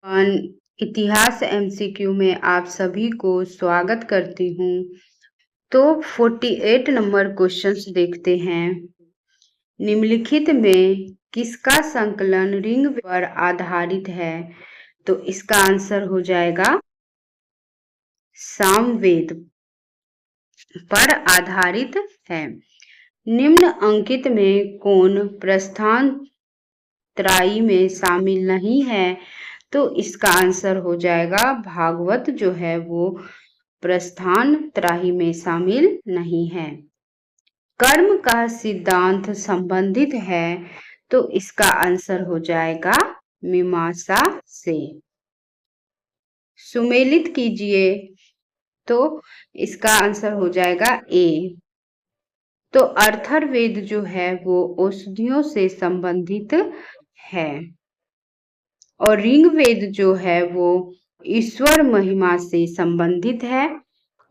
One इतिहास MCQ में आप सभी को स्वागत करती हूँ। तो 48 नंबर क्वेश्चंस देखते हैं। निम्नलिखित में किसका संकलन रिंग पर आधारित है? तो इसका आंसर हो जाएगा सामवेद पर आधारित है। निम्न अंकित में कौन प्रस्थान त्राई में शामिल नहीं है? तो इसका आंसर हो जाएगा भागवत जो है वो प्रस्थान त्राही में शामिल नहीं है। कर्म का सिद्धांत संबंधित है तो इसका आंसर हो जाएगा मीमांसा से। सुमेलित कीजिए तो इसका आंसर हो जाएगा ए। तो अथर्ववेद जो है वो औषधियों से संबंधित है और ऋग्वेद जो है वो ईश्वर महिमा से संबंधित है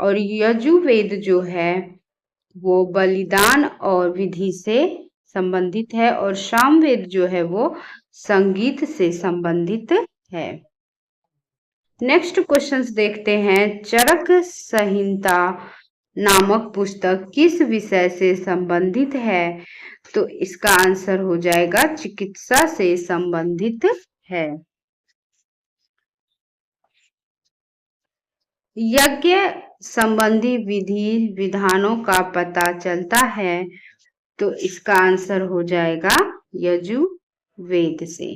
और यजुर्वेद जो है वो बलिदान और विधि से संबंधित है और सामवेद जो है वो संगीत से संबंधित है। नेक्स्ट क्वेश्चंस देखते हैं। चरक संहिता नामक पुस्तक किस विषय से संबंधित है? तो इसका आंसर हो जाएगा चिकित्सा से संबंधित है। यज्ञ संबंधी विधि विधानों का पता चलता है तो इसका आंसर हो जाएगा यजुर्वेद से।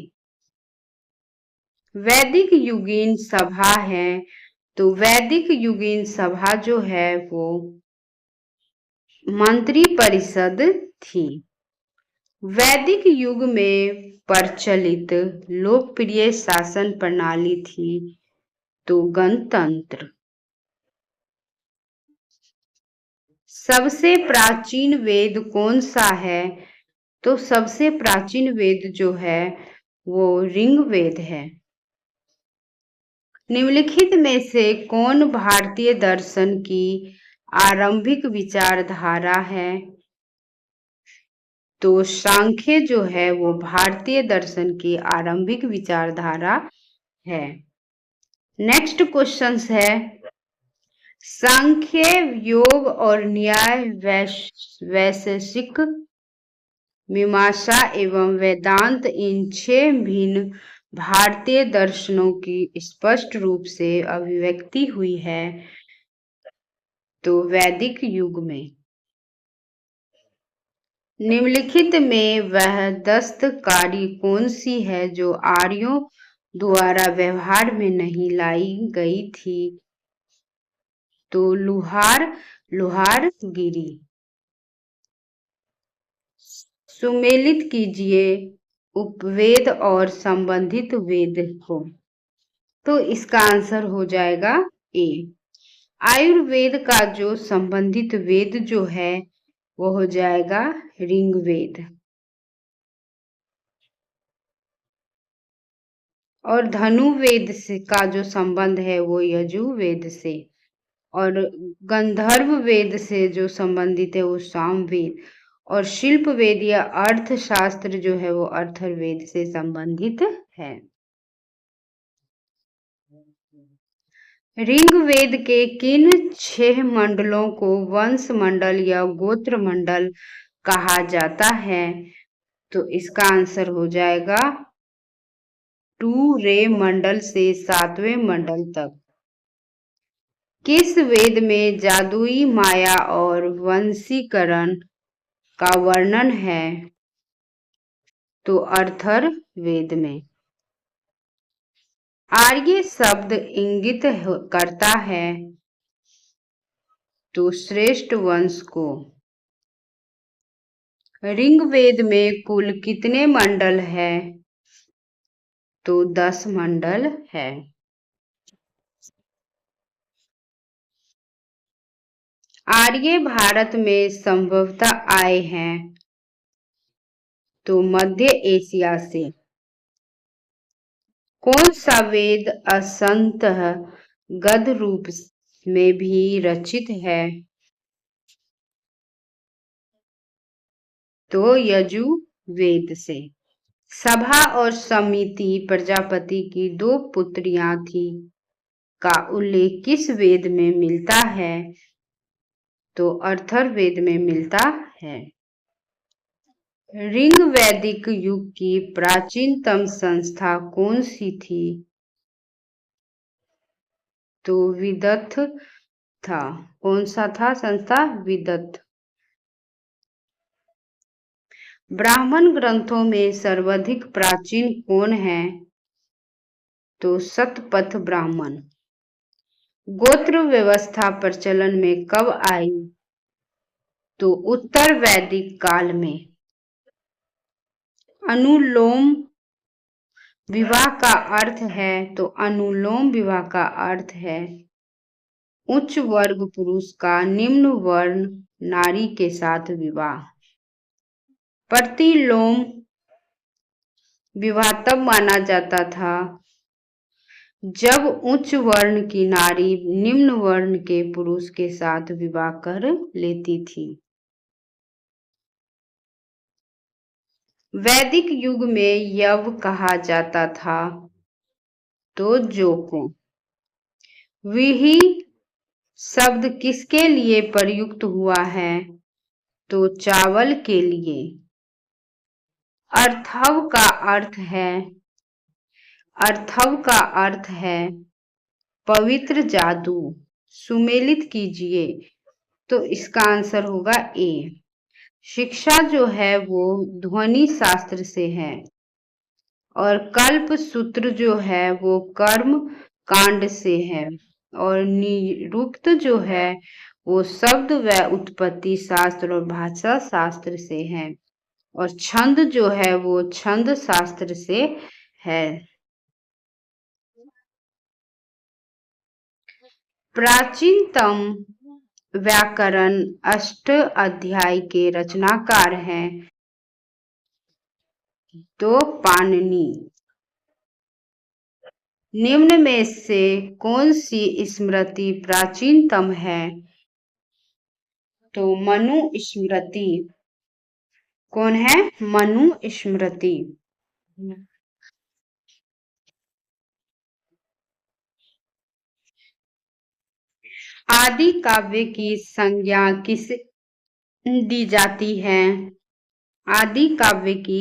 वैदिक युगीन सभा है तो वैदिक युगीन सभा जो है वो मंत्री परिषद थी। वैदिक युग में प्रचलित लोकप्रिय शासन प्रणाली थी तो गणतंत्र। सबसे प्राचीन वेद कौन सा है? तो सबसे प्राचीन वेद जो है वो ऋग्वेद है। निम्नलिखित में से कौन भारतीय दर्शन की आरंभिक विचारधारा है? तो सांख्य जो है वो भारतीय दर्शन की आरंभिक विचारधारा है। नेक्स्ट क्वेश्चन है सांख्य योग और न्याय वैशेषिक मीमांसा एवं वेदांत इन 6 भिन्न भारतीय दर्शनों की स्पष्ट रूप से अभिव्यक्ति हुई है तो वैदिक युग में। निम्नलिखित में वह दस्तकारी कौन सी है जो आर्यों द्वारा व्यवहार में नहीं लाई गई थी? तो लुहारगिरी। सुमेलित कीजिए उपवेद और संबंधित वेद को। तो इसका आंसर हो जाएगा ए। आयुर्वेद का जो संबंधित वेद जो है वो हो जाएगा ऋग्वेद और धनुर्वेद से का जो संबंध है वो यजुर्वेद से और गंधर्व वेद से जो संबंधित है वो सामवेद और शिल्प वेद या अर्थशास्त्र जो है वो अथर्ववेद से संबंधित है। ऋग्वेद के किन 6 मंडलों को वंश मंडल या गोत्र मंडल कहा जाता है? तो इसका आंसर हो जाएगा 2 रे मंडल से 7वें मंडल तक। किस वेद में जादुई माया और वंशीकरण का वर्णन है? तो अथर्ववेद में। आर्य शब्द इंगित करता है तो श्रेष्ठ वंश को। ऋग्वेद में कुल कितने मंडल है? तो 10 मंडल है। आर्य भारत में संभवतः आए हैं तो मध्य एशिया से। कौन सा वेद असंतः गद्य रूप में भी रचित है? तो यजुर्वेद से। सभा और समिति प्रजापति की 2 पुत्रियां थी का उल्लेख किस वेद में मिलता है? तो अथर्ववेद में मिलता है। ऋग्वैदिक युग की प्राचीनतम संस्था कौन सी थी? तो विदथ था। कौन सा था संस्था? विदथ। ब्राह्मण ग्रंथों में सर्वाधिक प्राचीन कौन है? तो शतपथ ब्राह्मण। गोत्र व्यवस्था प्रचलन में कब आई? तो उत्तर वैदिक काल में। अनुलोम विवाह का अर्थ है? तो अनुलोम विवाह का अर्थ है उच्च वर्ग पुरुष का निम्न वर्ण नारी के साथ विवाह। प्रतिलोम विवाह तब माना जाता था जब उच्च वर्ण की नारी निम्न वर्ण के पुरुष के साथ विवाह कर लेती थी। वैदिक युग में यव कहा जाता था? तो जो को। व्रीहि शब्द किसके लिए प्रयुक्त हुआ है? तो चावल के लिए। अर्थव का अर्थ है पवित्र जादू। सुमेलित कीजिए। तो इसका आंसर होगा ए। शिक्षा जो है वो ध्वनि शास्त्र से है और कल्प सूत्र जो है वो कर्म कांड से है और निरुक्त जो है वो शब्द व उत्पत्ति शास्त्र और भाषा शास्त्र से है और छंद जो है वो छंद शास्त्र से है। प्राचीनतम व्याकरण अष्ट अध्याय के रचनाकार हैं? तो पाणिनि। निम्न में से कौन सी स्मृति प्राचीनतम है? तो मनु स्मृति। कौन है? मनु स्मृति। आदि काव्य की संज्ञा किसे दी जाती है? आदि काव्य की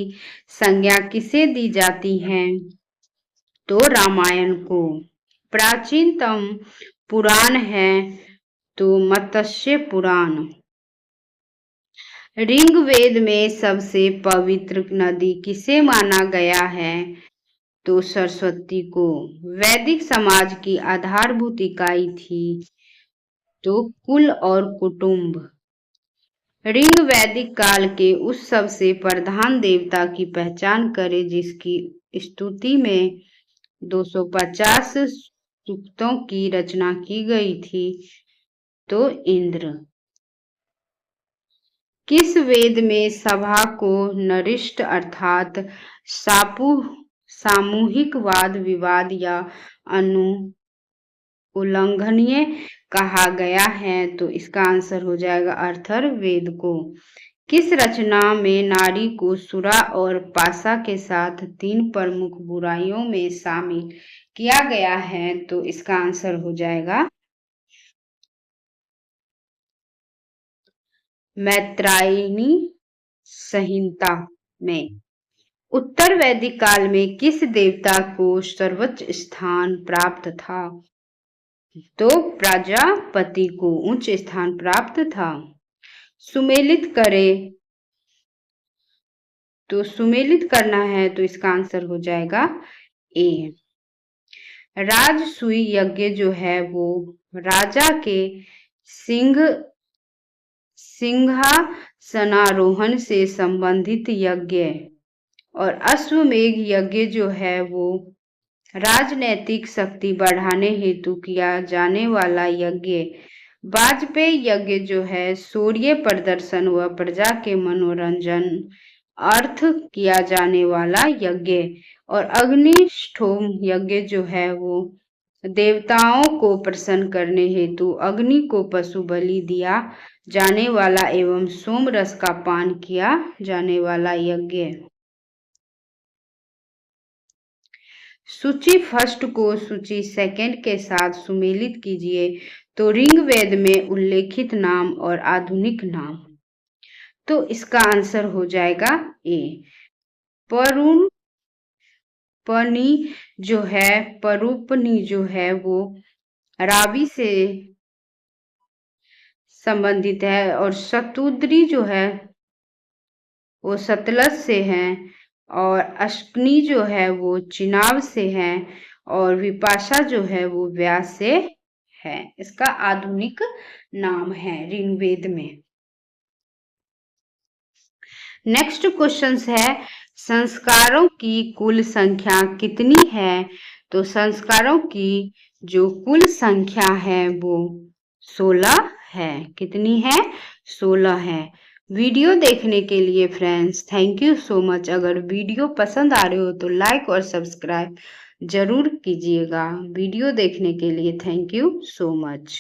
संज्ञा किसे दी जाती है? तो रामायण को। प्राचीनतम पुराण है? तो मत्स्य पुराण। ऋग्वेद में सबसे पवित्र नदी किसे माना गया है? तो सरस्वती को। वैदिक समाज की आधारभूत इकाई थी? तो कुल और कुटुंब। ऋग्वैदिक काल के उस सबसे प्रधान देवता की पहचान करें जिसकी स्तुति में 250 सूक्तों की रचना की गई थी? तो इंद्र। किस वेद में सभा को नरिष्ठ अर्थात सामूहिक वाद विवाद या उल्लंघनीय कहा गया है? तो इसका आंसर हो जाएगा अथर्ववेद को। किस रचना में नारी को सुरा और पाशा के साथ 3 प्रमुख बुराइयों में शामिल किया गया है? तो इसका आंसर हो जाएगा मैत्रायणी संहिता में। उत्तर वैदिक काल में किस देवता को सर्वोच्च स्थान प्राप्त था? तो प्रजापति को उच्च स्थान प्राप्त था। सुमेलित करें। तो सुमेलित करना है तो इसका आंसर हो जाएगा ए। राजसूय यज्ञ जो है वो राजा के सिंहासनारोहण से संबंधित यज्ञ और अश्वमेघ यज्ञ जो है वो राजनैतिक शक्ति बढ़ाने हेतु किया जाने वाला यज्ञ। वाजपेयी यज्ञ जो है सूर्य प्रदर्शन व प्रजा के मनोरंजन अर्थ किया जाने वाला यज्ञ और अग्निष्ठोम यज्ञ जो है वो देवताओं को प्रसन्न करने हेतु अग्नि को पशु बलि दिया जाने वाला एवं सोम रस का पान किया जाने वाला यज्ञ। सूची फर्स्ट को सूची सेकंड के साथ सुमेलित कीजिए तो ऋग्वेद में उल्लेखित नाम और आधुनिक नाम। तो इसका आंसर हो जाएगा ए। परुण पनी जो है, परूपनी जो है वो रावी से संबंधित है, और शतुद्री जो है वो सतलज से हैं, और अश्कनी जो है वो चिनाब से हैं, और विपाशा जो है वो व्यास से है। इसका आधुनिक नाम है ऋग्वेद में। नेक्स्ट क्वेश्चन है, संस्कारों की कुल संख्या कितनी है? तो संस्कारों की जो कुल संख्या है वो 16 है। कितनी है? 16 है। वीडियो देखने के लिए friends thank you so much. अगर वीडियो पसंद आ रहे हो तो लाइक और सब्सक्राइब जरूर कीजिएगा। वीडियो देखने के लिए थैंक यू सो मच।